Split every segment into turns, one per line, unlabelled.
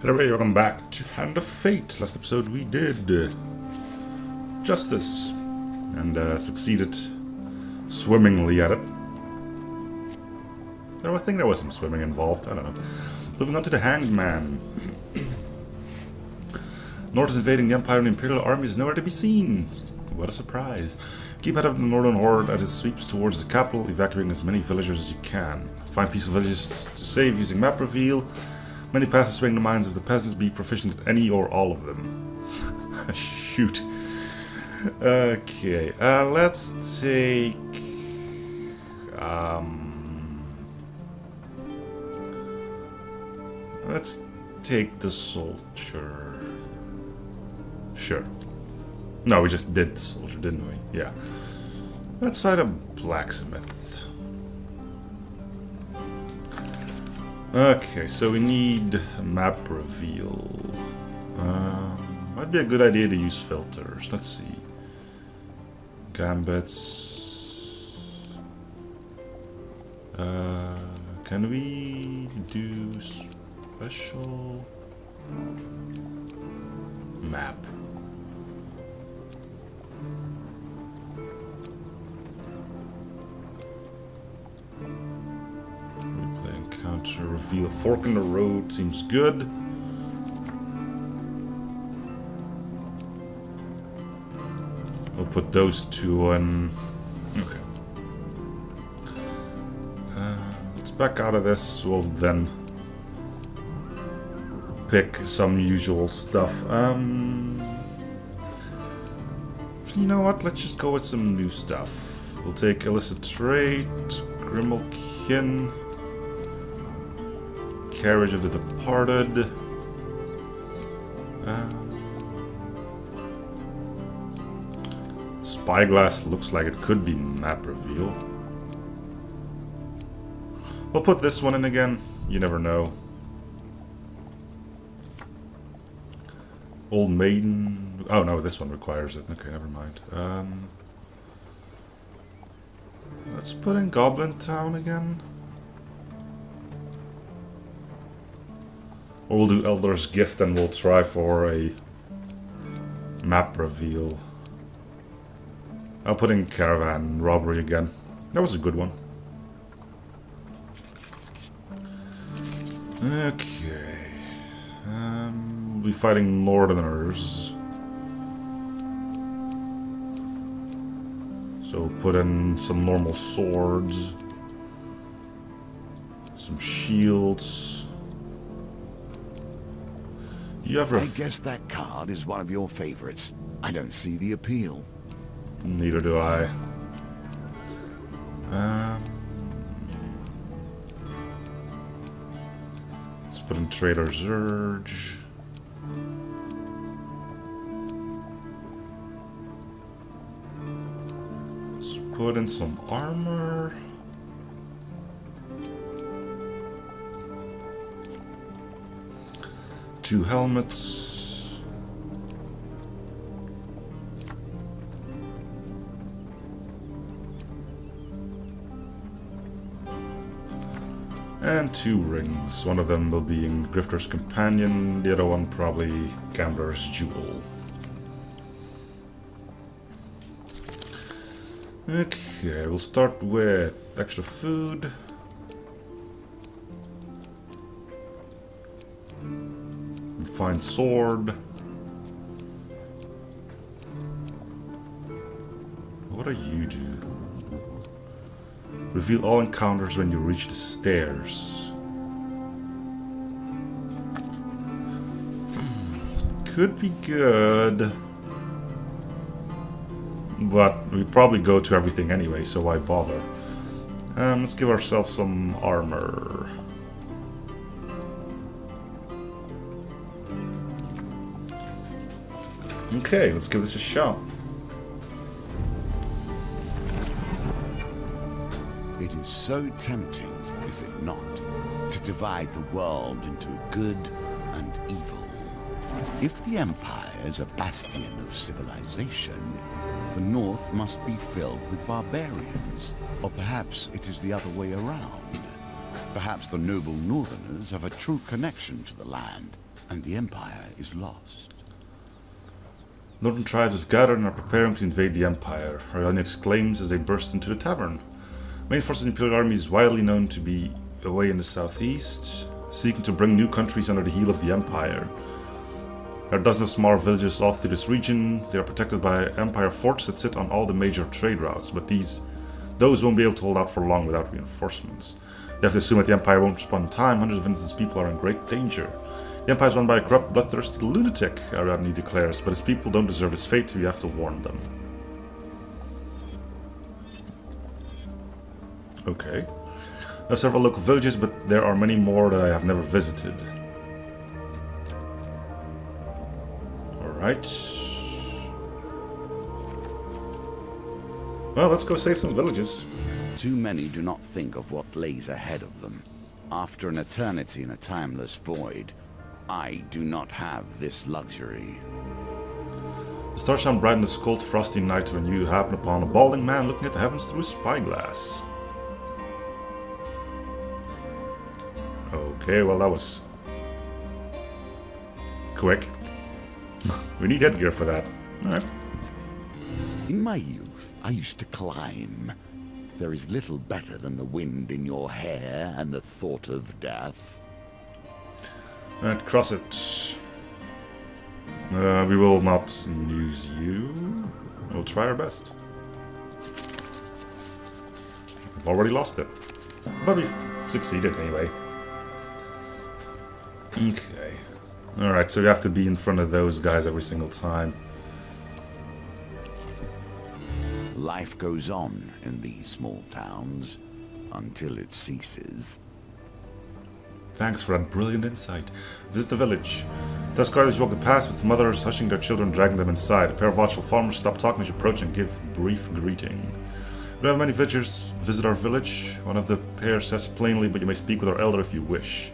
Everybody, welcome back to Hand of Fate. Last episode we did justice and succeeded swimmingly at it. I think there was some swimming involved, I don't know. Moving on to the Hanged Man. North is invading the Empire and the Imperial army is nowhere to be seen. What a surprise. Keep ahead of the Northern Horde as it sweeps towards the capital, evacuating as many villagers as you can. Find peaceful villages to save using map reveal. Many passes swing the minds of the peasants, be proficient at any or all of them. Shoot. Okay, let's take... let's take the soldier. Sure. No, we just did the soldier, didn't we? Yeah. Let's try the blacksmith. Okay, so we need a map reveal. Might be a good idea to use filters. Let's see. Gambits. Can we do special map? Counter reveal. Fork in the road seems good. We'll put those two on. Okay. Let's back out of this. We'll then pick some usual stuff. You know what? Let's just go with some new stuff. We'll take illicit trait, Grimalkin. Carriage of the Departed. Spyglass looks like it could be map reveal. We'll put this one in again. You never know. Old Maiden. Oh no, this one requires it. Okay, never mind. Let's put in Goblin Town again. Or we'll do Elder's Gift and we'll try for a map reveal. I'll put in Caravan Robbery again. That was a good one. Okay. We'll be fighting Northerners. So put in some normal swords. Some shields.
I guess that card is one of your favorites. I don't see the appeal.
Neither do I. Let's put in Trader's Urge. Let's put in some armor. Two helmets. And two rings. One of them will be in Grifter's Companion, the other one probably Gambler's Jewel. Okay, we'll start with extra food. Find sword. What do you do? Reveal all encounters when you reach the stairs. Could be good. But we probably go to everything anyway, so why bother? Let's give ourselves some armor. Okay, let's give this a shot.
It is so tempting, is it not, to divide the world into good and evil. If the Empire is a bastion of civilization, the North must be filled with barbarians. Or perhaps it is the other way around. Perhaps the noble Northerners have a true connection to the land, and the Empire is lost.
Northern tribes have gathered and are preparing to invade the Empire, Ariane exclaims as they burst into the tavern. Main force of the Imperial Army is widely known to be away in the southeast, seeking to bring new countries under the heel of the Empire. There are dozens of smaller villages all through this region. They are protected by Empire forts that sit on all the major trade routes, but those won't be able to hold out for long without reinforcements. You have to assume that the Empire won't respond in time. Hundreds of innocent people are in great danger. The Empire is run by a corrupt, bloodthirsty lunatic, Ariadne declares, but his people don't deserve his fate, so you have to warn them. Okay. There are several local villages, but there are many more that I have never visited. Alright. Well, let's go save some villages.
Too many do not think of what lays ahead of them. After an eternity in a timeless void, I do not have this luxury.
The stars shine bright in this cold, frosty night when you happen upon a balding man looking at the heavens through a spyglass. Okay, well that was quick. We need headgear for that. Alright.
In my youth, I used to climb. There is little better than the wind in your hair and the thought of death.
Alright, cross it. We will not use you. We'll try our best. I've already lost it. But we've succeeded anyway. Okay. Alright, so you have to be in front of those guys every single time.
Life goes on in these small towns until it ceases.
Thanks for that brilliant insight. Visit the village. Dusk as you walk the path with mothers hushing their children, dragging them inside. A pair of watchful farmers stop talking as you approach and give brief greeting. We don't have many villagers visit our village. One of the pair says plainly, but you may speak with our elder if you wish.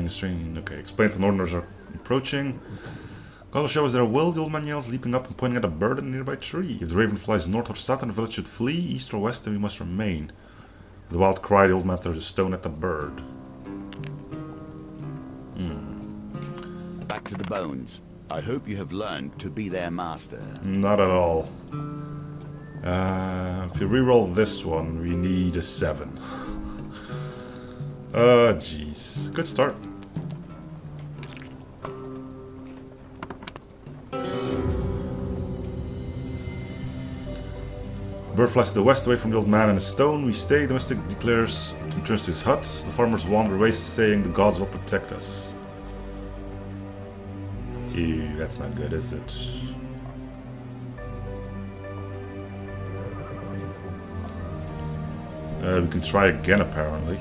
Okay, explain the northerners are approaching. God will show us their will, the old man yells, leaping up and pointing at a bird in a nearby tree. If the raven flies north or south, then the village should flee, east or west, then we must remain. With a wild cry, the old man throws a stone at the bird.
Back to the bones. I hope you have learned to be their master.
Not at all. If you reroll this one, we need a 7. Oh, jeez. Good start. Bird flies to the west away from the old man and a stone. We stay. The mystic declares and returns to his hut. The farmers wander away saying the gods will protect us. Ew, that's not good, is it? We can try again, apparently.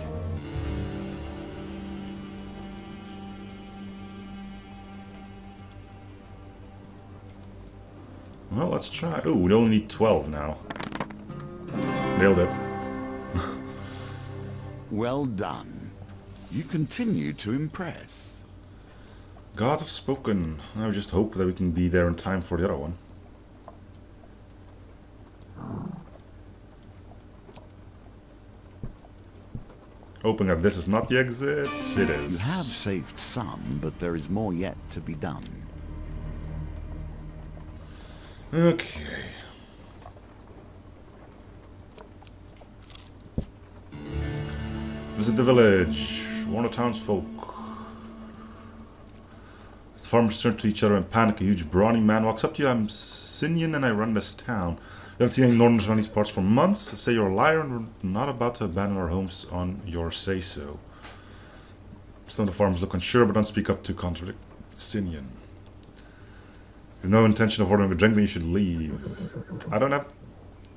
Well, let's try. Oh, we only need 12 now. Nailed it.
Well done. You continue to impress.
Gods have spoken. I just hope that we can be there in time for the other one. Hoping that this is not the exit. It is.
You have saved some, but there is more yet to be done.
Okay. Visit the village. Warn the townsfolk. The farmers turn to each other in panic. A huge brawny man walks up to you. I'm Sinian and I run this town. We haven't seen any Northerners around these parts for months. I say you're a liar and we're not about to abandon our homes on your say-so. Some of the farmers look unsure but don't speak up to contradict Sinian. If you have no intention of ordering a drink, then you should leave. I don't have...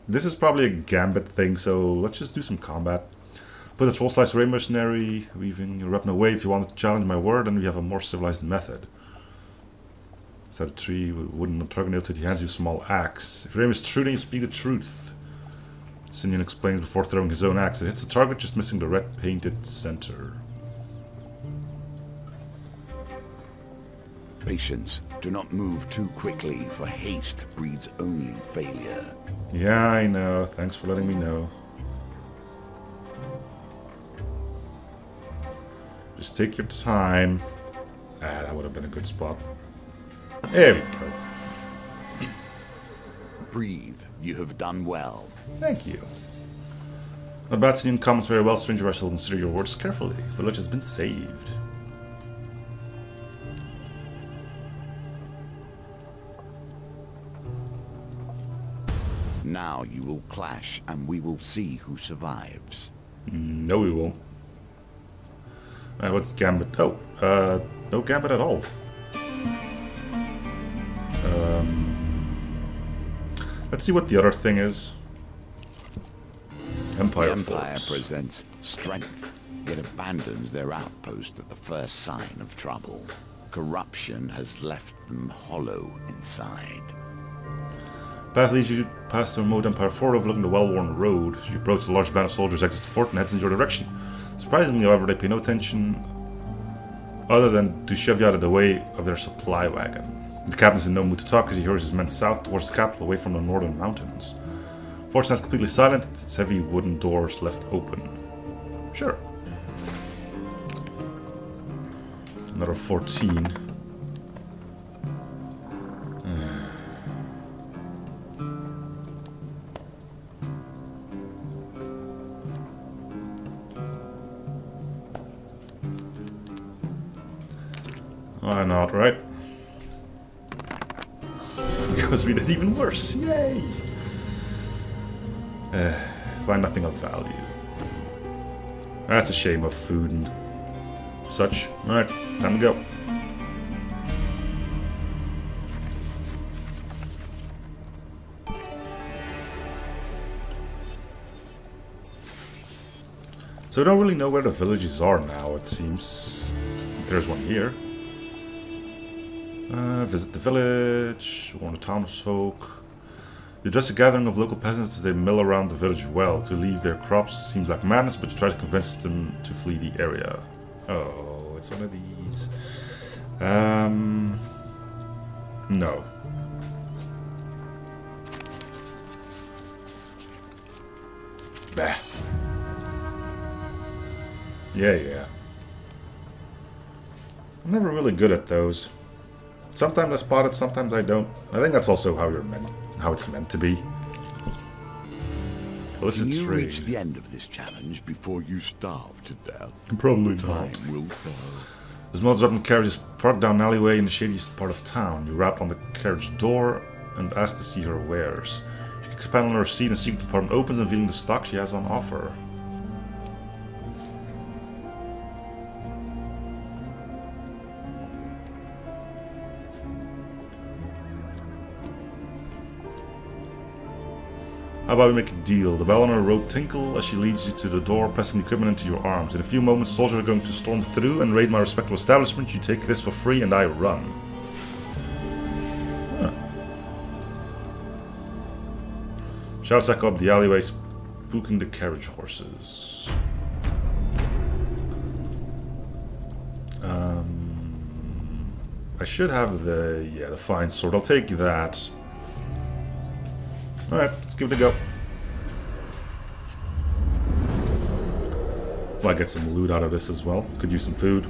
This is probably a gambit thing, so let's just do some combat. Put the troll slice ray mercenary, weaving your weapon away if you want to challenge my word, and we have a more civilized method. Set a tree with wooden target nailed to the hands, use a small axe. If your aim is true, then you speak the truth. Sinian explains before throwing his own axe. It hits the target, just missing the red painted center.
Patience. Do not move too quickly, for haste breeds only failure.
Yeah, I know. Thanks for letting me know. Just take your time. Ah, that would have been a good spot. There we go.
Breathe. You have done well.
Thank you. Not bad, seeing comments very well, stranger. I shall consider your words carefully. Village has been saved.
Now you will clash, and we will see who survives.
No, we won't. What's Gambit? Oh, no Gambit at all. Let's see what the other thing is. Empire
The Empire
Force.
presents strength, yet abandons their outpost at the first sign of trouble. Corruption has left them hollow inside.
Path leads you past the remote Empire Fort overlooking the well-worn road. As you approach, a large band of soldiers exits the fort and heads in your direction. Surprisingly, however, they pay no attention other than to shove you out of the way of their supply wagon. The captain's in no mood to talk as he hurries his men south towards the capital, away from the northern mountains. The fort stands completely silent, its heavy wooden doors left open. Sure. Another 14. Why not, right? Because we did even worse. Yay! Find nothing of value. That's a shame of food and such. Alright, time to go. So we don't really know where the villages are now, it seems. There's one here. Visit the village, warn the townsfolk. You address a gathering of local peasants as they mill around the village well. To leave their crops seems like madness, but you try to convince them to flee the area. Oh, it's one of these. No. Bah. Yeah. I'm never really good at those. Sometimes I spot it, sometimes I don't. I think that's also how it's meant to be. Illicit
Can you
trade.
reach the end of this challenge before you starve to death?
Probably
Time
not.
will tell.
As Mod's weapon carriage is parked down an alleyway in the shadiest part of town. You rap on the carriage door and ask to see her wares. She kicks a panel on her seat and the secret compartment opens, revealing the stock she has on offer. How about we make a deal? The bell on her rope tinkle as she leads you to the door, pressing the equipment into your arms. In a few moments, soldiers are going to storm through and raid my respectable establishment. You take this for free and I run. Huh. Shouts echo up the alleyway, spooking the carriage horses. I should have the fine sword. I'll take that. Alright, let's give it a go. Might get some loot out of this as well. Could use some food.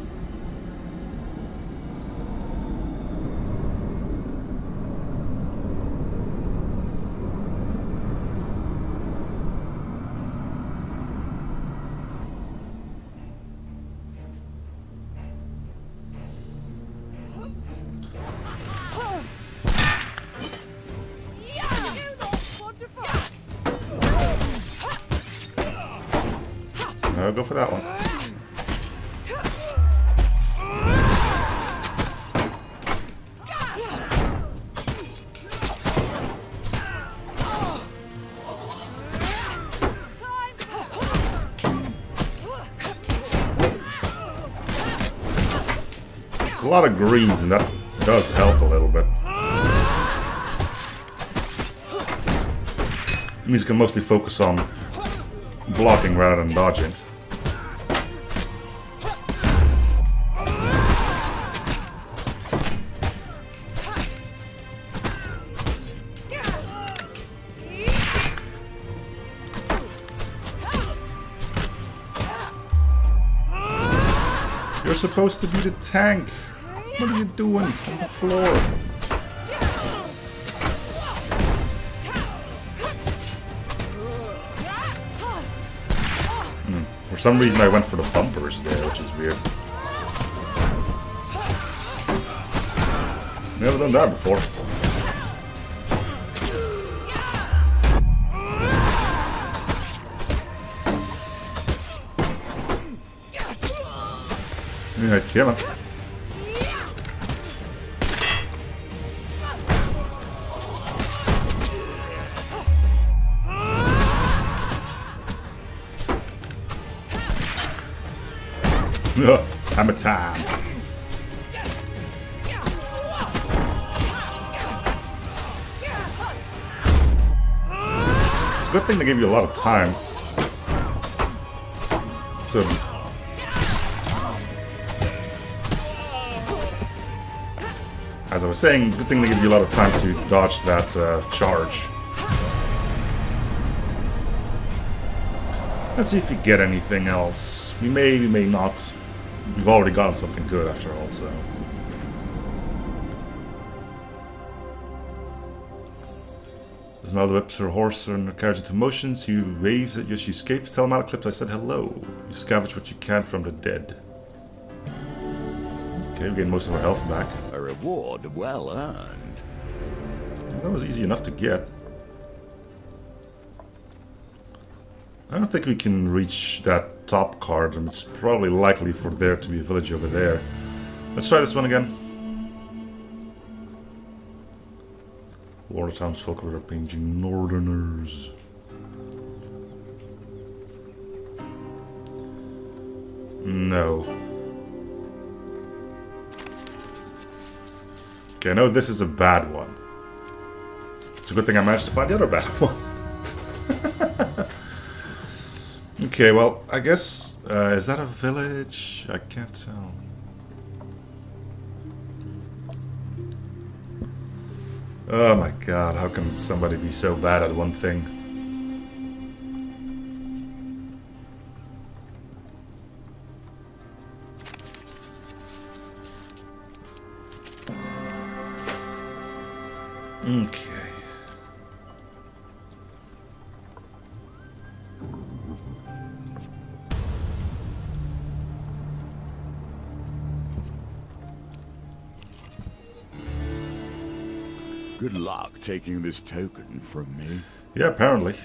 I'll go for that one. It's a lot of greens and that does help a little bit. It means you can mostly focus on blocking rather than dodging. You're supposed to be the tank. What are you doing on the floor? For some reason I went for the bumpers there, which is weird. Never done that before. Yeah, kill him. Hammer time. It's a good thing they gave you a lot of time to as I was saying, it's a good thing they give you a lot of time to dodge that charge. Let's see if we get anything else. We may not. We've already gotten something good after all, so. As Melda whips her horse and her carriage into motion, she waves at you as she escapes. Tell Malaclips I said hello. You scavenge what you can from the dead. Okay, we gain most of our health back.
A reward well earned.
That was easy enough to get. I don't think we can reach that top card, and it's probably likely for there to be a village over there. Let's try this one again. Warn the townsfolk of the raging northerners. No. Okay, I know this is a bad one. It's a good thing I managed to find the other bad one. Okay, well, I guess, is that a village? I can't tell. Oh my god, how can somebody be so bad at one thing? Okay.
Good luck taking this token from me.
Yeah, apparently.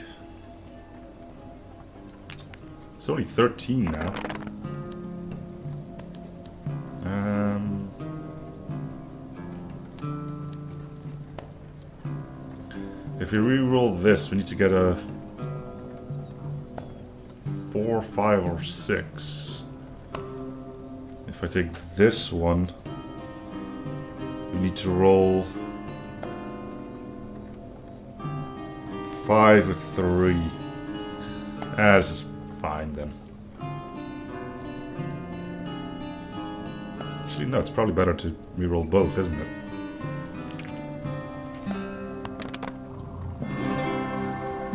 It's only 13 now. If we re-roll this, we need to get a 4, 5, or 6. If I take this one, we need to roll 5 with 3. This is fine then. Actually, no, it's probably better to reroll both, isn't it?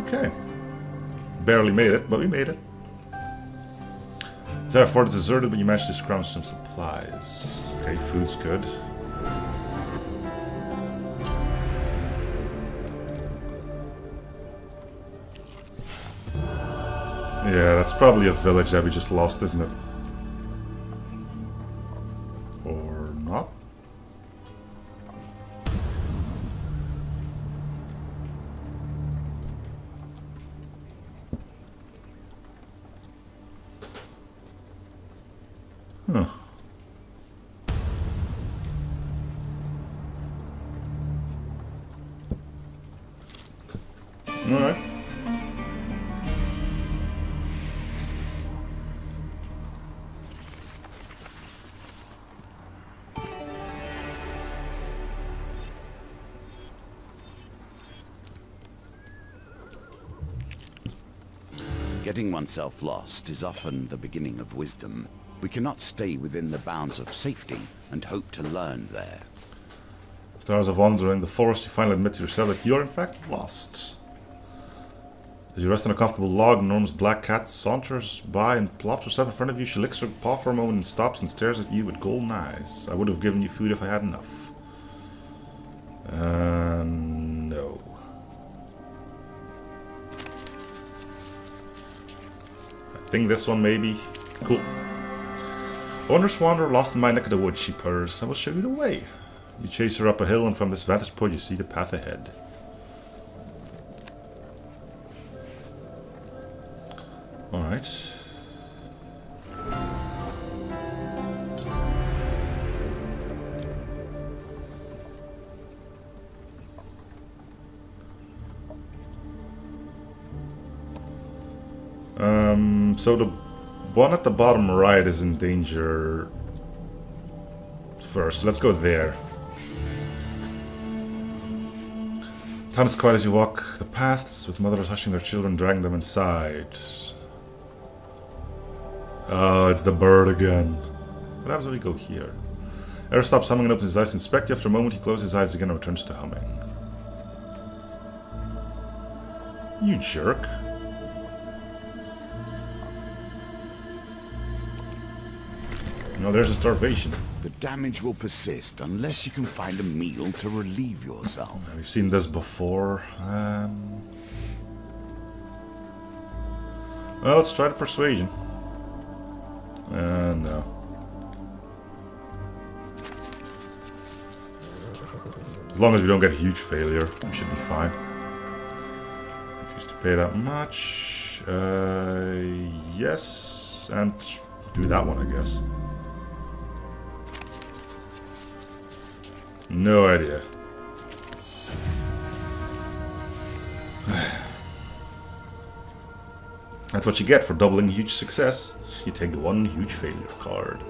Okay. Barely made it, but we made it. That fort is deserted, but you managed to scrounge some supplies. Okay, food's good. Yeah, that's probably a village that we just lost, isn't it? Or not? Huh. Alright.
Getting oneself lost is often the beginning of wisdom. We cannot stay within the bounds of safety and hope to learn there.
After hours of wandering the forest, you finally admit to yourself that you're in fact lost. As you rest on a comfortable log, an enormous black cat saunters by and plops herself in front of you. She licks her paw for a moment and stops and stares at you with golden eyes. I would have given you food if I had enough. No. I think this one maybe. Cool. Wondrous wanderer lost in my neck of the woods, she purrs. I will show you the way. You chase her up a hill and from this vantage point you see the path ahead. Alright. So the one at the bottom right is in danger first. Let's go there. Town is quiet as you walk the paths, with mothers hushing their children, dragging them inside. Oh, it's the bird again. What happens when we go here? Eric stops humming and opens his eyes to inspect you. After a moment, he closes his eyes again and returns to humming. You jerk. No, there's a starvation.
The damage will persist unless you can find a meal to relieve yourself.
We've seen this before. Well, let's try the persuasion. No. As long as we don't get a huge failure, we should be fine. Refuse to pay that much. Yes, and do that one, I guess. No idea. That's what you get for doubling a huge success. You take the one huge failure card.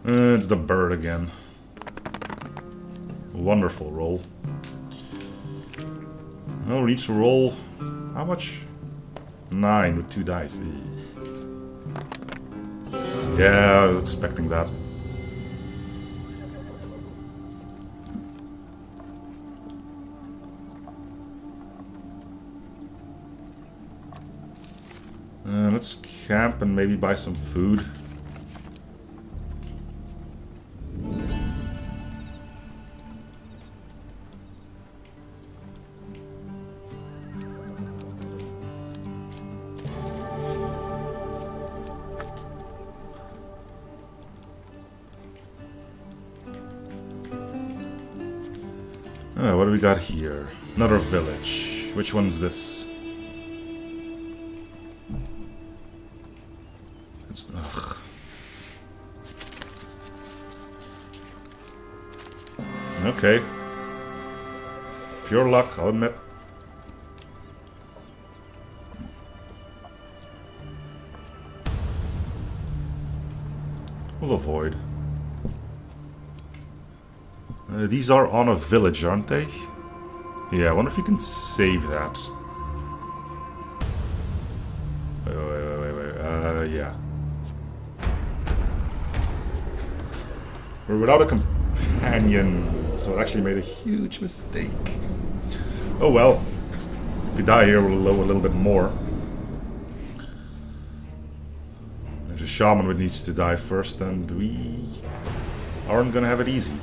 It's the bird again. Wonderful roll. Oh, needs to roll. How much? 9 with 2 dice. Yeah, I was expecting that. Let's camp and maybe buy some food. What do we got here? Another village. Which one's this? It's... ugh. Okay. Pure luck, I'll admit. We'll avoid. These are on a village, aren't they? Yeah, I wonder if you can save that. Wait. Yeah. We're without a companion, so it actually made a huge mistake. Oh well. If we die here, we'll lower a little bit more. There's a shaman which needs to die first, and we aren't gonna have it easy.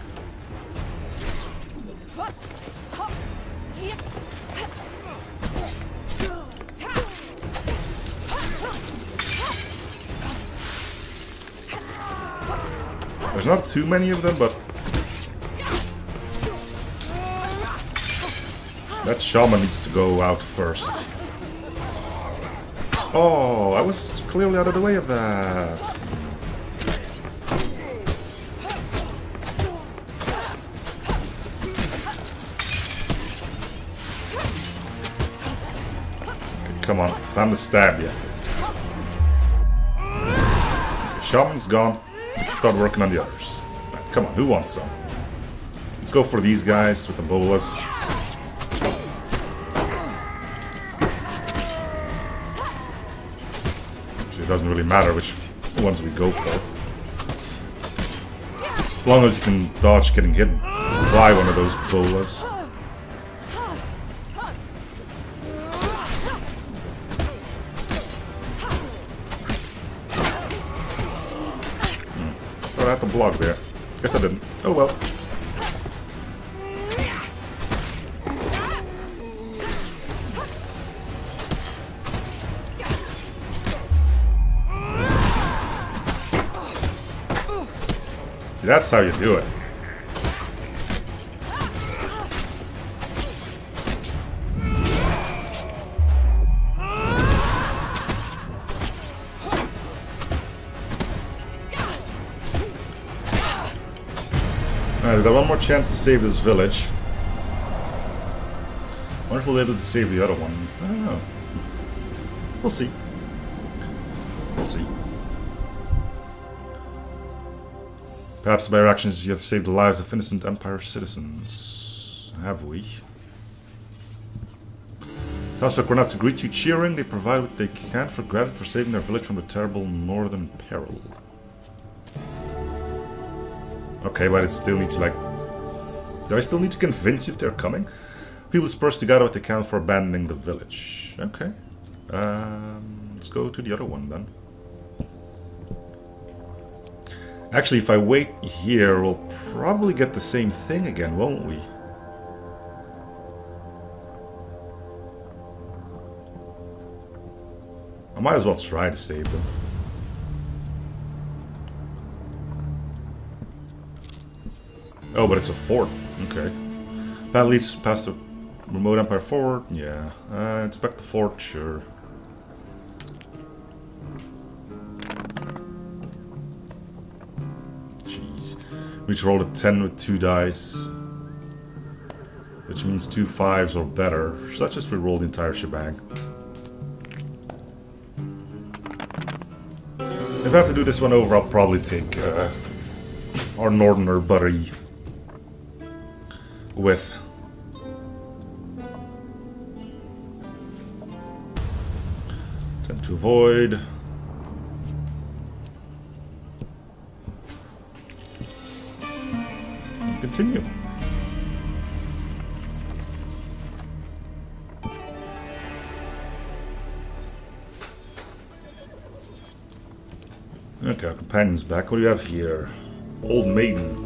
There's not too many of them, but that shaman needs to go out first. Oh, I was clearly out of the way of that. Okay, come on, time to stab you. The shaman's gone. Start working on the others. Right, come on, who wants some? Let's go for these guys with the bolas. Actually, it doesn't really matter which The ones we go for. As long as you can dodge getting hit by one of those bolas. Oh, I had to block there. Guess I didn't. Oh well. That's how you do it. Alright, we've got one more chance to save this village. I wonder if we'll be able to save the other one. I don't know. We'll see. We'll see. Perhaps by your actions you have saved the lives of innocent Empire citizens. Have we? Townsfolk run out to greet you cheering. They provide what they can for gratitude for saving their village from the terrible northern peril. Okay, but I still need to, like... Do I still need to convince you that they're coming? People disperse to gather what they can for abandoning the village. Okay. Let's go to the other one then. Actually, if I wait here, we'll probably get the same thing again, won't we? I might as well try to save them. Oh, but it's a fort. Okay. That leads past the remote Empire fort. Yeah. Inspect the fort, sure. We rolled a 10 with 2 dice, which means 2 5s or better. So let's just re-roll the entire shebang. If I have to do this one over, I'll probably take our northerner buddy with. Attempt to avoid. Continue. Okay, our companion's back. What do you have here? Old maiden.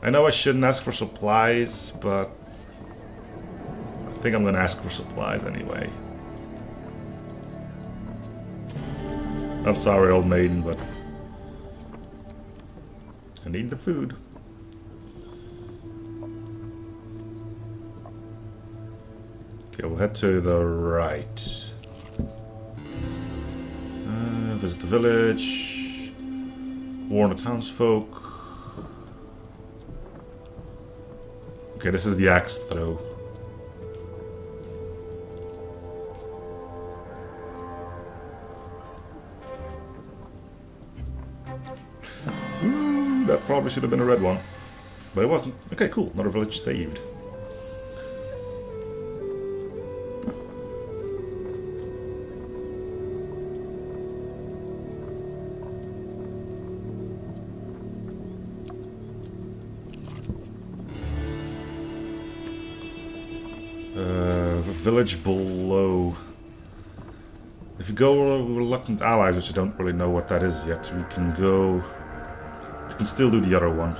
I know I shouldn't ask for supplies, but I think I'm gonna ask for supplies anyway. I'm sorry, old maiden, but I need the food. Okay, we'll head to the right. Visit the village. Warn the townsfolk. Okay, this is the axe throw. That probably should have been a red one. But it wasn't. Okay, cool. Another village saved. Village below. If you go reluctant allies, which I don't really know what that is yet, we can go. We can still do the other one.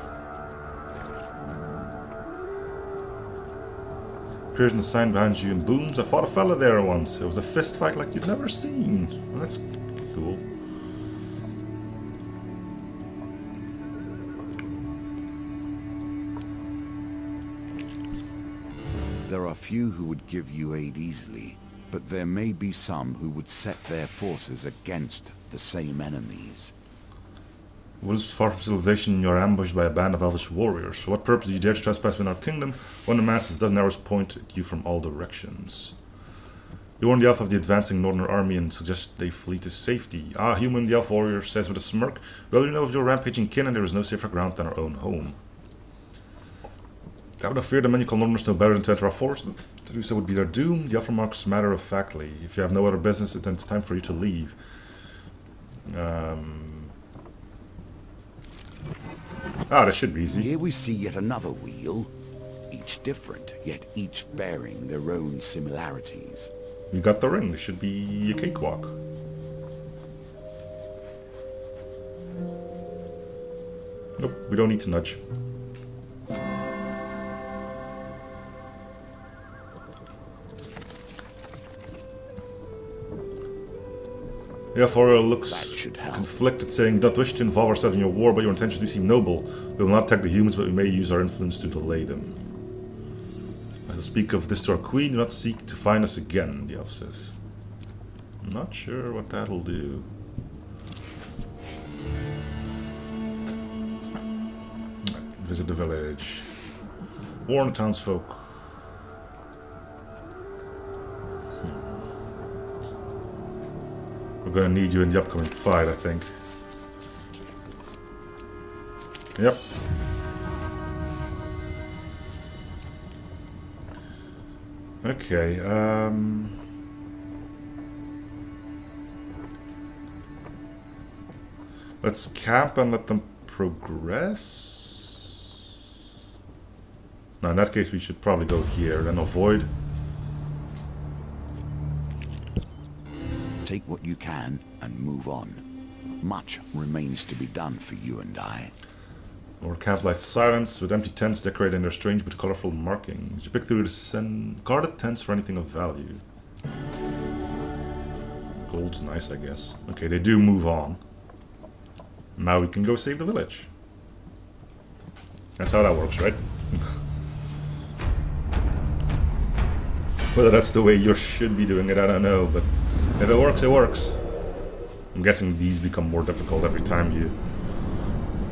Appears in the sign behind you and booms. I fought a fella there once. It was a fist fight like you've never seen. Well, that's cool.
There are few who would give you aid easily, but there may be some who would set their forces against the same enemies.
Once far from civilization, you are ambushed by a band of elvish warriors. For what purpose do you dare to trespass within our kingdom when the masses dozen arrows point at you from all directions? You warn the elf of the advancing northern army and suggest they flee to safety. Ah, human, the elf warrior says with a smirk. Well, you know of your rampaging kin and there is no safer ground than our own home. I would have feared the many colonials know better than to enter our forest. To do so would be their doom. The offer marks matter-of-factly. If you have no other business, then it's time for you to leave. This should be easy.
Here we see yet another wheel. Each different, yet each bearing their own similarities.
You got the ring. This should be a cakewalk. Nope, we don't need to nudge. Yeah, Thora looks conflicted, saying, "We don't wish to involve ourselves in your war, but your intentions do seem noble. We will not attack the humans, but we may use our influence to delay them. I will speak of this to our queen. Do not seek to find us again," the elf says. I'm not sure what that'll do. Right, visit the village. Warn the townsfolk. We're gonna need you in the upcoming fight, I think. Yep. Okay, let's camp and let them progress. Now, in that case, we should probably go here, then avoid.
Take what you can and move on. Much remains to be done for you and I.
Or camp light silence with empty tents decorated in their strange but colorful markings. You pick through the guarded tents for anything of value. Gold's nice, I guess. Okay, they do move on. Now we can go save the village. That's how that works, right? Whether that's the way you should be doing it, I don't know, but if it works, it works. I'm guessing these become more difficult every time you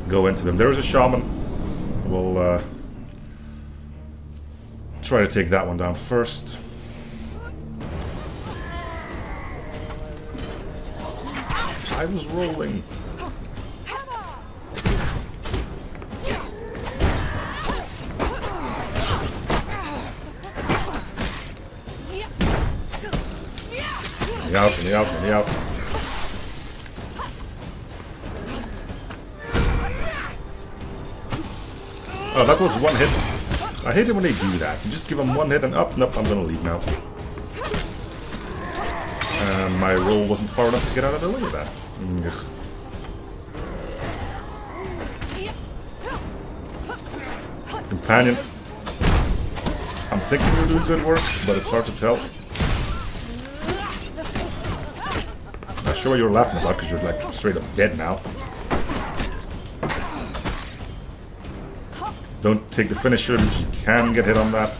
go into them. There is a shaman. We'll try to take that one down first. I was rolling. Let me out. Oh, that was one hit. I hate it when they do that. You just give them one hit and up. Nope, I'm gonna leave now. My roll wasn't far enough to get out of the way of that. Ugh. Companion. I'm thinking you're doing good work, but it's hard to tell. Not sure what you're laughing about, because you're like straight up dead now. Don't take the finisher, because you can get hit on that.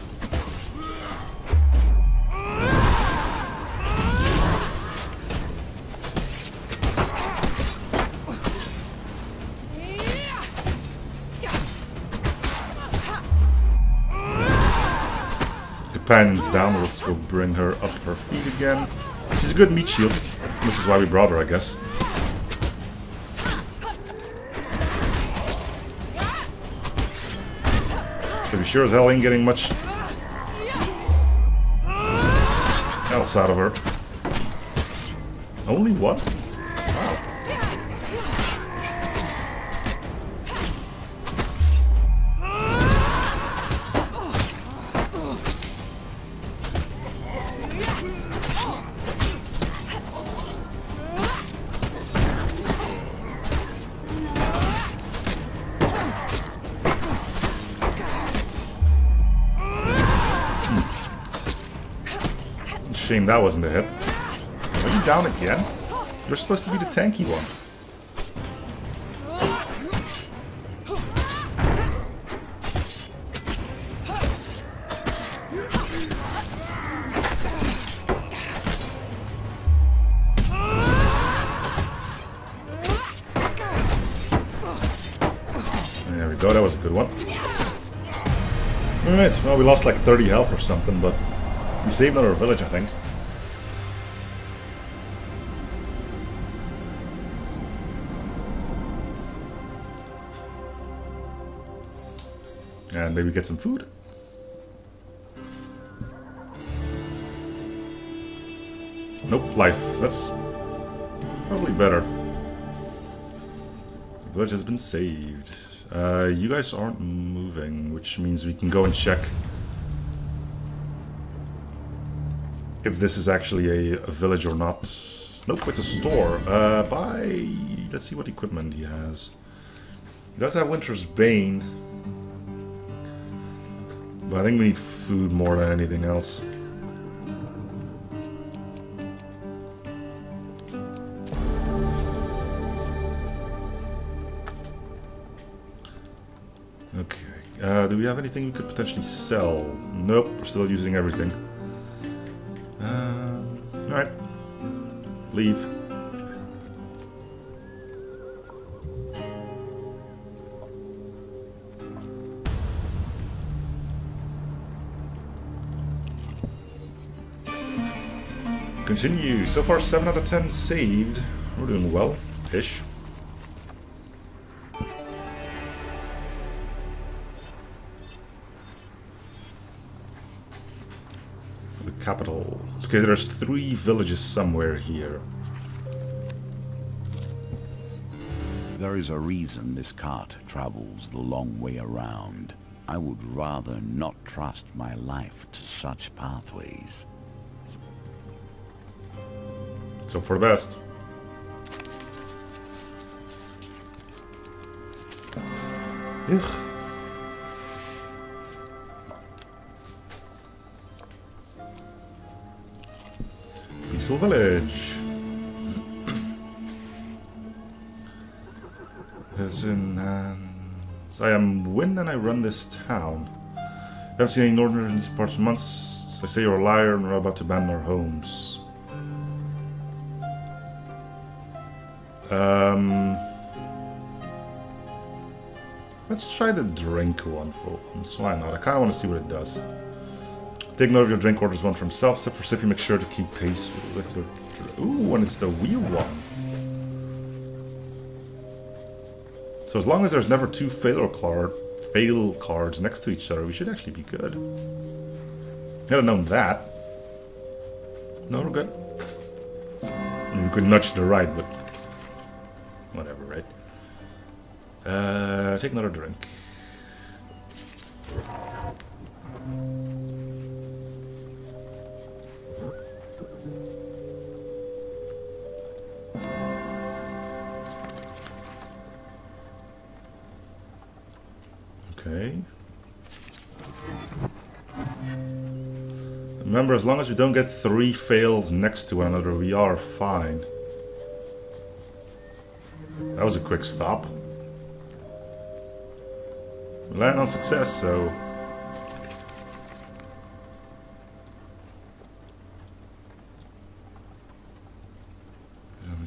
Companion's down, let's go bring her up her feet again. She's a good meat shield, which is why we brought her, I guess. So we sure as hell ain't getting much else out of her. Only one? Wow. Shame that wasn't a hit. Are you down again? You're supposed to be the tanky one. There we go, that was a good one. Alright, well we lost like 30 health or something, but we saved another village, I think. And maybe get some food. Nope, life. That's probably better. The village has been saved. You guys aren't moving, which means we can go and check if this is actually a village or not. Nope, it's a store. Let's see what equipment he has. He does have Winter's Bane. But I think we need food more than anything else. Okay. Do we have anything we could potentially sell? Nope, we're still using everything. Alright. Leave. Continue. So far 7 out of 10 saved. We're doing well-ish. The capital. Okay, there's 3 villages somewhere here.
There is a reason this cart travels the long way around. I would rather not trust my life to such pathways.
So for the best. Ugh. Peaceful village. As in, so I am Win and I run this town. I haven't seen any northerners in these parts for months. I say you're a liar and we're about to abandon our homes. Let's try the drink one for once. Why not? I kind of want to see what it does. Take note of your drink orders, one for himself. Sip for sip, you make sure to keep pace with your... Ooh, and it's the wheel one. So as long as there's never 2 fail cards next to each other, we should actually be good. I'd have known that. No, we're good. I mean, we could nudge to the right, but... whatever, right? Take another drink. Okay. Remember, as long as we don't get 3 fails next to one another, we are fine. That was a quick stop. We land on success, so...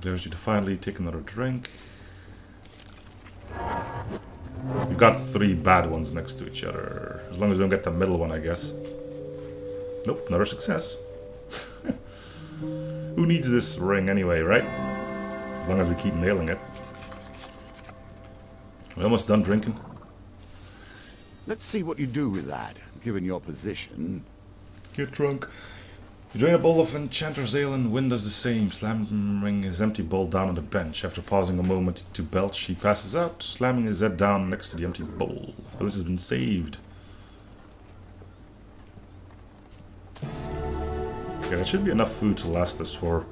There's you to finally take another drink. We've got 3 bad ones next to each other. As long as we don't get the middle one, I guess. Nope, another success. Who needs this ring anyway, right? As long as we keep nailing it. We're almost done drinking.
Let's see what you do with that, given your position.
Get drunk. You drain a bowl of Enchanter's Ale and Win does the same, slamming his empty bowl down on the bench. After pausing a moment to belch, he passes out, slamming his head down next to the empty bowl. The village has been saved. Okay, that should be enough food to last us for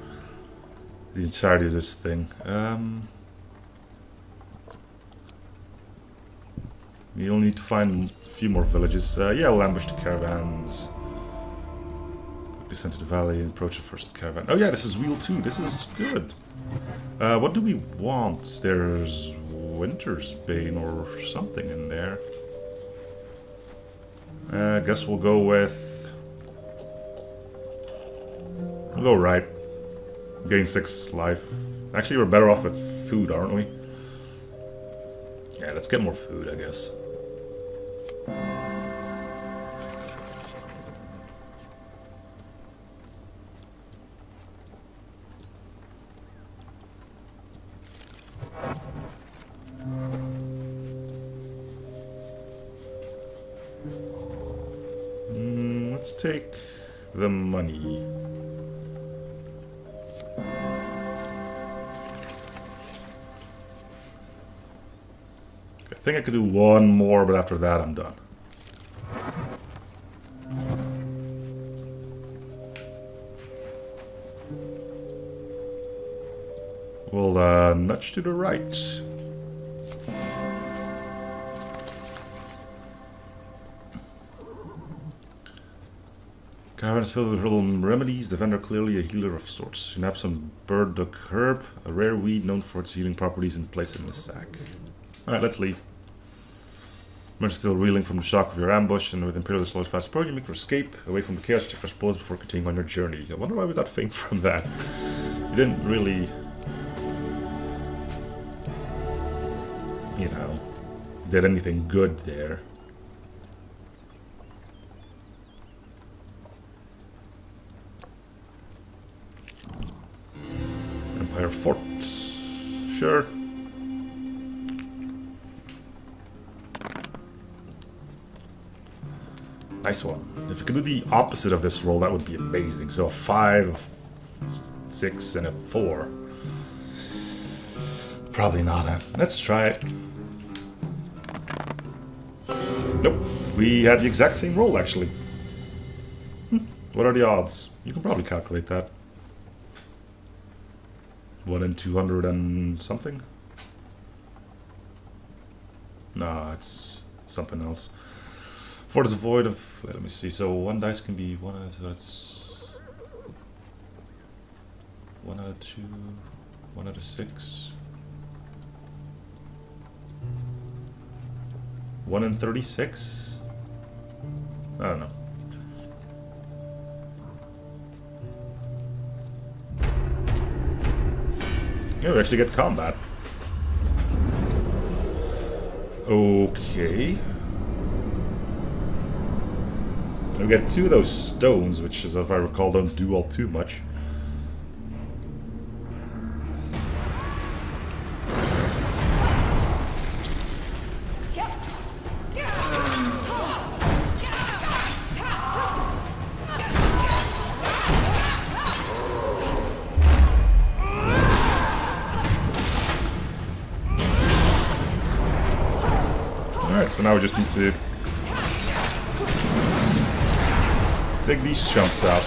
the entirety of this thing. We'll need to find a few more villages. Yeah, we'll ambush the caravans. Descend to the valley and approach the first caravan. Oh yeah, this is wheel 2. This is good. What do we want? There's Winter's Bane or something in there. I guess we'll go with... we'll go right. Gain 6 life. Actually, we're better off with food, aren't we? Yeah, let's get more food, I guess. Let's take the money. think I could do one more, but after that I'm done. We'll nudge to the right. Caravan is filled with herbal remedies. The vendor clearly a healer of sorts. Snap some burdock herb, a rare weed known for its healing properties, and place it in the sack. Alright, let's leave. You're still reeling from the shock of your ambush, and with Imperial Slow's fast approach, you make your escape away from the chaos. Check your spoils before continuing on your journey. I wonder why we got fame from that. You didn't really, you know, did anything good there. Empire Fort. Sure. Nice one. If we could do the opposite of this roll, that would be amazing. So a 5, a 6, and a 4. Probably not, huh? Let's try it. Nope. We had the exact same roll, actually. What are the odds? You can probably calculate that. 1 in 200 and something? No, it's something else. Fort is void of... Let me see. So 1 dice can be 1 out of... So that's... 1 out of 2... 1 out of 6... 1 in 36? I don't know. Yeah, we actually get combat. Okay. We get 2 of those stones, which, as if I recall, don't do all too much. Alright, so now we just need to take these chumps out.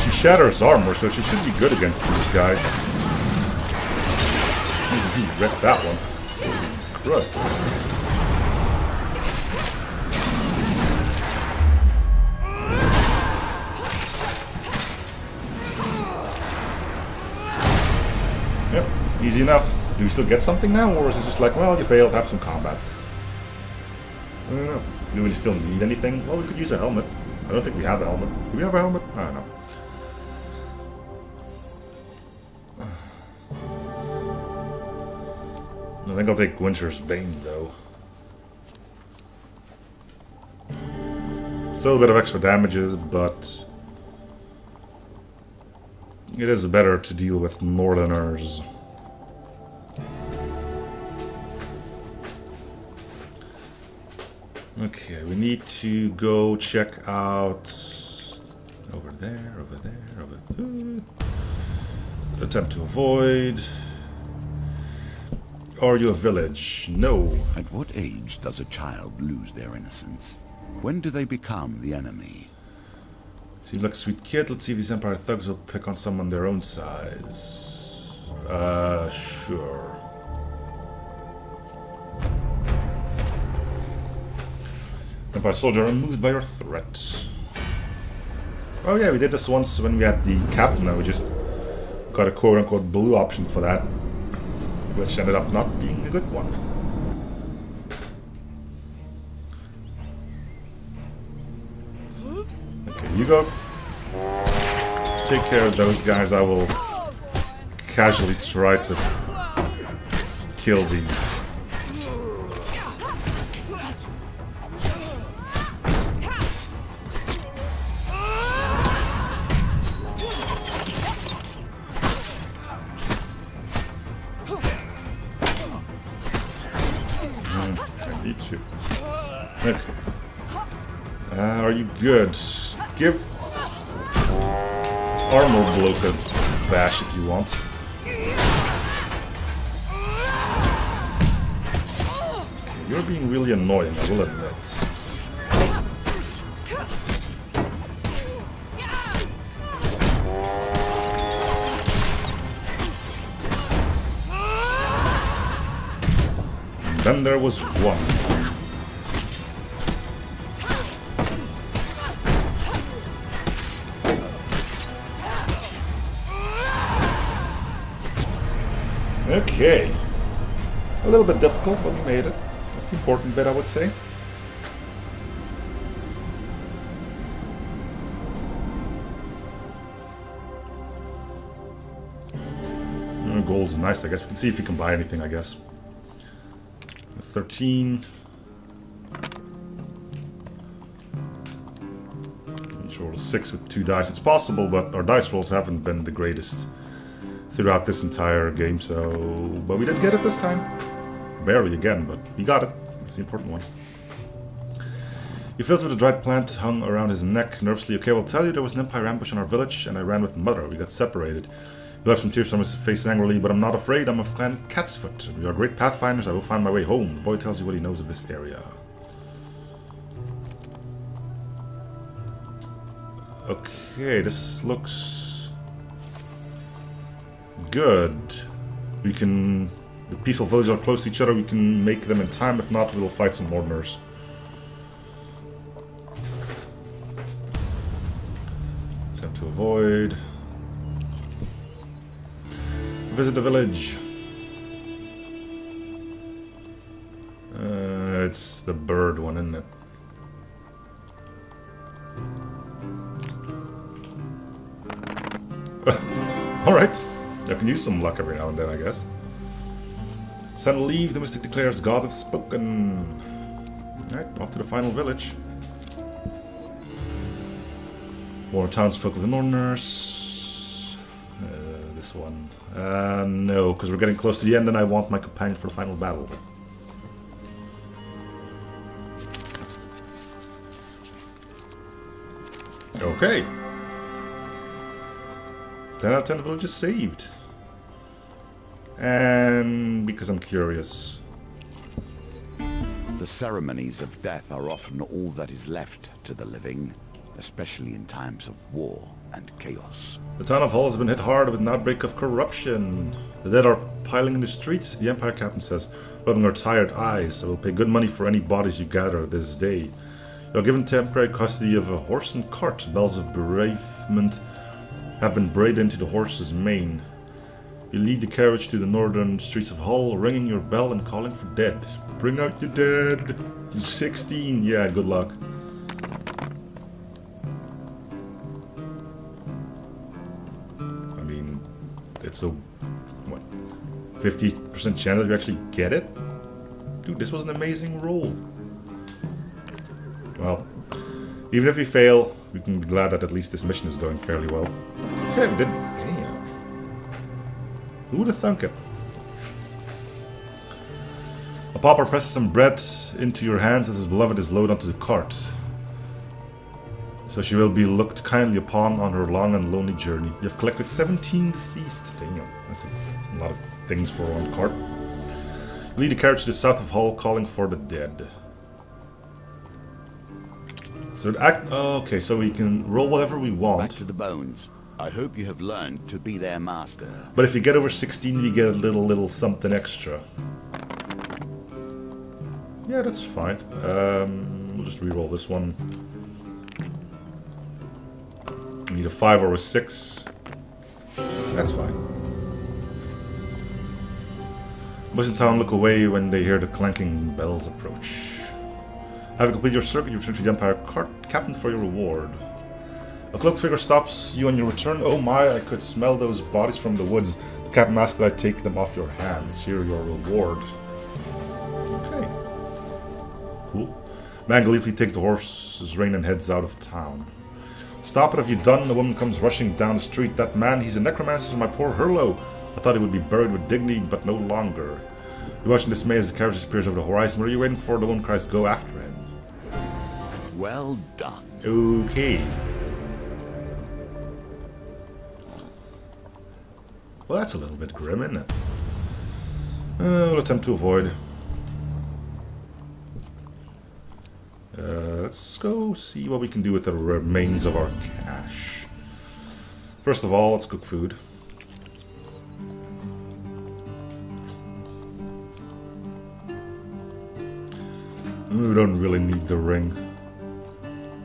She shatters armor, so she should be good against these guys. He wrecked that one. Holy crud. Yep, easy enough. Do we still get something now, or is it just like, well, you failed, have some combat? I don't know. Do we still need anything? Well, we could use a helmet. I don't think we have a helmet. Do we have a helmet? I don't know. I think I'll take Winter's Bane, though. Still a bit of extra damages, but it is better to deal with Northerners. Okay, we need to go check out over there, over there, over there. Attempt to avoid. Are you a village? No.
At what age does a child lose their innocence? When do they become the enemy?
Seems like a sweet kid. Let's see if these Empire thugs will pick on someone their own size. Sure. Empire soldier, unmoved by your threat. Oh yeah, we did this once when we had the captain, and we just got a quote-unquote blue option for that, which ended up not being a good one. Okay, you go. Take care of those guys. I will casually try to kill these. Okay. Are you good? Give... armor bloke a bash if you want. Okay, you're being really annoying, I will admit. Then there was one. Okay. A little bit difficult, but we made it. That's the important bit, I would say. Gold's nice, I guess. We can see if we can buy anything, I guess. 13. Each roll a 6 with 2 dice. It's possible, but our dice rolls haven't been the greatest throughout this entire game, so... But we did get it this time. Barely again, but we got it. That's the important one. He fills with a dried plant hung around his neck. Nervously, okay, I'll tell you, there was an Empire ambush in our village, and I ran with Mother. We got separated. He wiped some tears from his face angrily, but I'm not afraid. I'm of Clan Catsfoot. We are great pathfinders. I will find my way home. The boy tells you what he knows of this area. Okay, this looks good. We can... The peaceful villages are close to each other. We can make them in time. If not, we will fight some Northerners. Attempt to avoid. Visit the village. It's the bird one, isn't it? Alright. I can use some luck every now and then, I guess. Send leave, the mystic declares, God has spoken. Alright, off to the final village. More townsfolk of the Northerners. This one. No, because we're getting close to the end and I want my companion for the final battle. Okay. 10 out of 10 villages saved. And because I'm curious.
The ceremonies of death are often all that is left to the living, especially in times of war and chaos.
The town of Hull has been hit hard with an outbreak of corruption. The dead are piling in the streets, the Empire captain says, rubbing our tired eyes. I will pay good money for any bodies you gather this day. You are given temporary custody of a horse and cart. Bells of bereavement have been braided into the horse's mane. You lead the carriage to the northern streets of Hull, ringing your bell and calling for dead. Bring out your dead. 16. Yeah, good luck. I mean, it's a, what, 50% chance that you actually get it? Dude, this was an amazing roll. Well, even if we fail, we can be glad that at least this mission is going fairly well. Okay, we did. Damn. Who would have thunk it? A pauper presses some bread into your hands as his beloved is loaded onto the cart. So she will be looked kindly upon on her long and lonely journey. You have collected 17 deceased. Damn, that's a lot of things for one cart. You lead the carriage to the south of Hull, calling for the dead. So okay, so we can roll whatever we want.
Back to the bones. I hope you have learned to be their master.
But if you get over 16, we get a little something extra. Yeah, that's fine. We'll just re-roll this one. We need a 5 or a 6. That's fine. Boys in town look away when they hear the clanking bells approach. Having completed your circuit, you return to the Empire Captain for your reward. A cloaked figure stops you on your return. Oh my, I could smell those bodies from the woods. The Captain asks that I take them off your hands. Here your reward. Okay. Cool. Man gleefully takes the horse's rein and heads out of town. Stop it, have you done? A woman comes rushing down the street. That man, he's a necromancer, my poor Hurlo. I thought he would be buried with dignity, but no longer. You watch in dismay as the carriage disappears over the horizon. What are you waiting for? The woman cries, go after him.
Well done.
Okay. Well, that's a little bit grim, isn't it? We'll attempt to avoid. Let's go see what we can do with the remains of our cash. First of all, let's cook food. We don't really need the ring.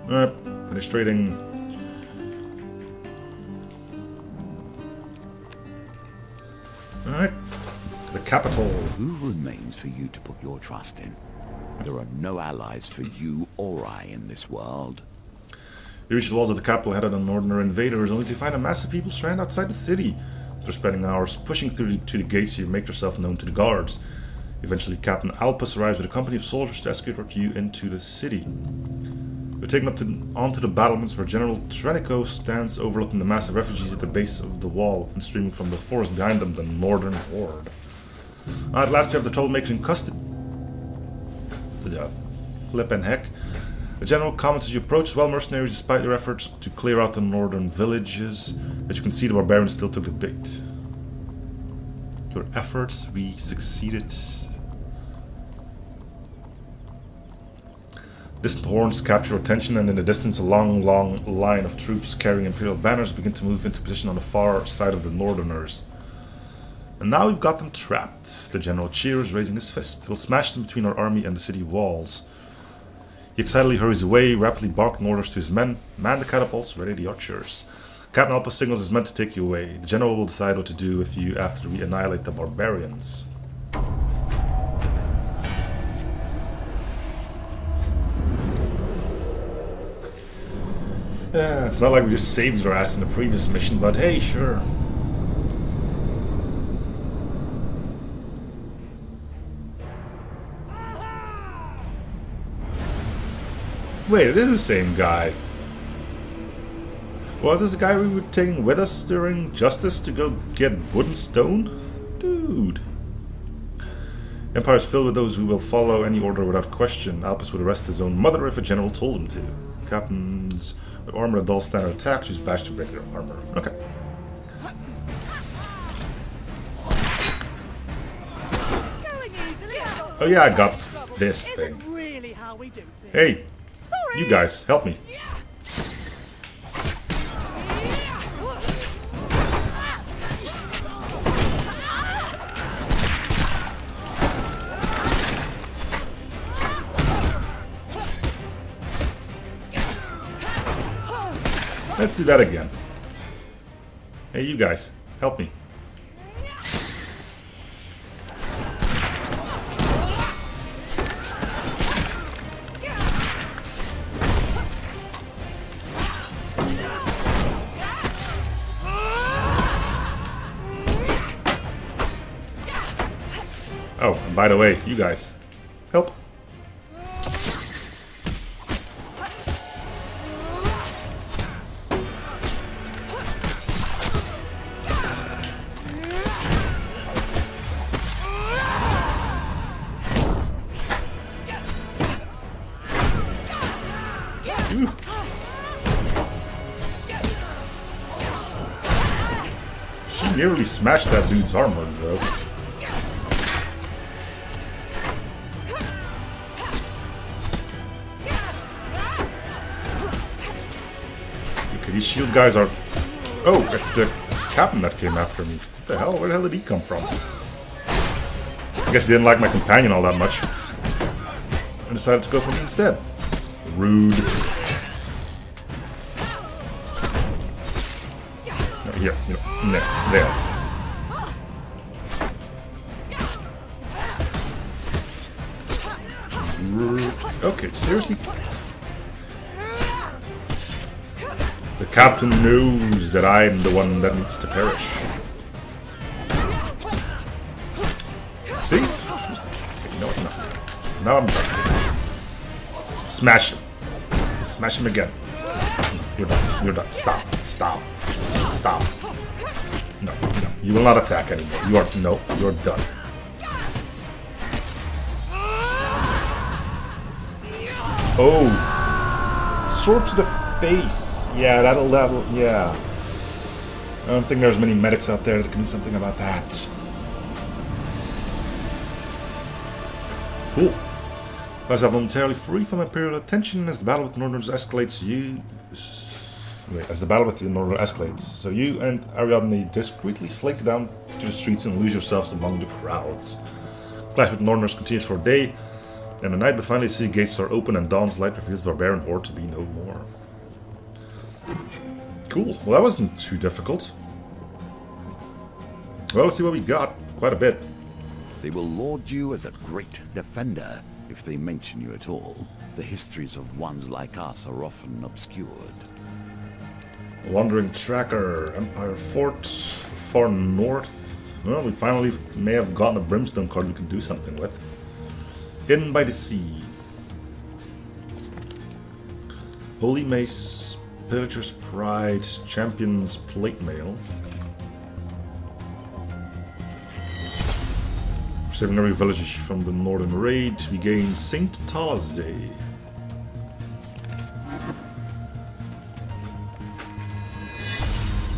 Alright, finish trading. Alright, the capital.
Who remains for you to put your trust in? There are no allies for you or I in this world.
You reach the walls of the capital headed on northerner invaders, only to find a mass of people stranded outside the city. After spending hours pushing through to the gates, you make yourself known to the guards. Eventually, Captain Alpus arrives with a company of soldiers to escort you into the city. You're taken up onto the battlements where General Trenico stands overlooking the mass of refugees at the base of the wall, and streaming from the forest behind them, the Northern Horde. At last, you have the troublemakers in custody. Flippin' heck. The general comments as you approach. Well, mercenaries, despite your efforts to clear out the northern villages, as you can see, the barbarians still took the bait. Your efforts, we succeeded. Distant horns capture attention, and in the distance, a long line of troops carrying imperial banners begin to move into position on the far side of the northerners. And now we've got them trapped. The general cheers, raising his fist. We'll smash them between our army and the city walls. He excitedly hurries away, rapidly barking orders to his men. Man the catapults, ready the archers. Captain Alpha signals his men to take you away. The general will decide what to do with you after we annihilate the barbarians. Yeah, it's not like we just saved our ass in the previous mission, but hey, sure. Wait, it is the same guy. Was this the guy we were taking with us during Justice to go get wood and stone? Dude. Empire is filled with those who will follow any order without question. Alpus would arrest his own mother if a general told him to. Captains with armor that dull standard attack use bash to break their armor. Okay. Oh yeah, I got this thing. Hey, you guys, help me. Let's do that again. Hey, you guys, help me. Oh, and by the way, you guys, help. She nearly smashed that dude's armor, though. Okay, these shield guys are... Oh, it's the captain that came after me. What the hell? Where the hell did he come from? I guess he didn't like my companion all that much. And decided to go for me instead. Rude. Here, there. Okay, seriously? The captain knows that I'm the one that needs to perish. See? You know what? No. Now I'm done. Smash him. Smash him again. You're done. You're done. Stop. Stop. Stop. No. You will not attack anymore. You are... No. You're done. Oh. Sword to the face. Yeah, that'll... Yeah. I don't think there's many medics out there that can do something about that. Cool. As I'm momentarily free from Imperial attention as the battle with the Northerners escalates, so you and Ariadne discreetly slink down to the streets and lose yourselves among the crowds. Clash with the Northerners continues for a day, and the night but finally the gates are open and dawn's light reveals the barbarian horde to be no more. Cool. Well, that wasn't too difficult. Well, let's see what we got. Quite a bit.
They will laud you as a great defender, if they mention you at all. The histories of ones like us are often obscured.
Wandering Tracker, Empire Fort, far north. Well, we finally may have gotten a Brimstone card we can do something with. Hidden by the Sea. Holy Mace, Pillager's Pride, Champion's Plate Mail. Saving every village from the northern raid, we gain St. Tala's Day.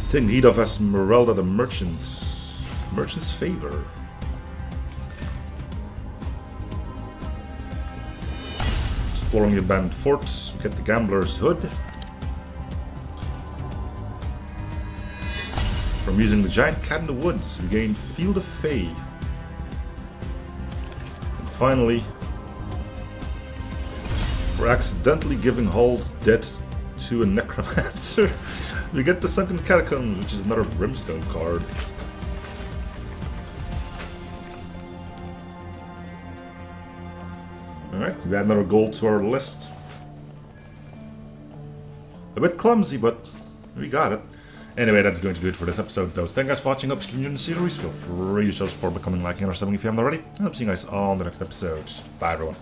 Taking heed of Esmeralda the Merchant's Favor. Exploring the abandoned forts, we get the Gambler's Hood. From using the giant cat in the woods, we gain Field of Fey. Finally, for accidentally giving Hall's dead to a necromancer, we get the Sunken Catacombs, which is another Brimstone card. Alright, we add another gold to our list. A bit clumsy, but we got it. Anyway, that's going to do it for this episode, though. So thank you guys for watching. Hope you enjoyed the series. Feel free to show support by coming, liking, or subbing if you haven't already. I hope to see you guys on the next episode. Bye, everyone.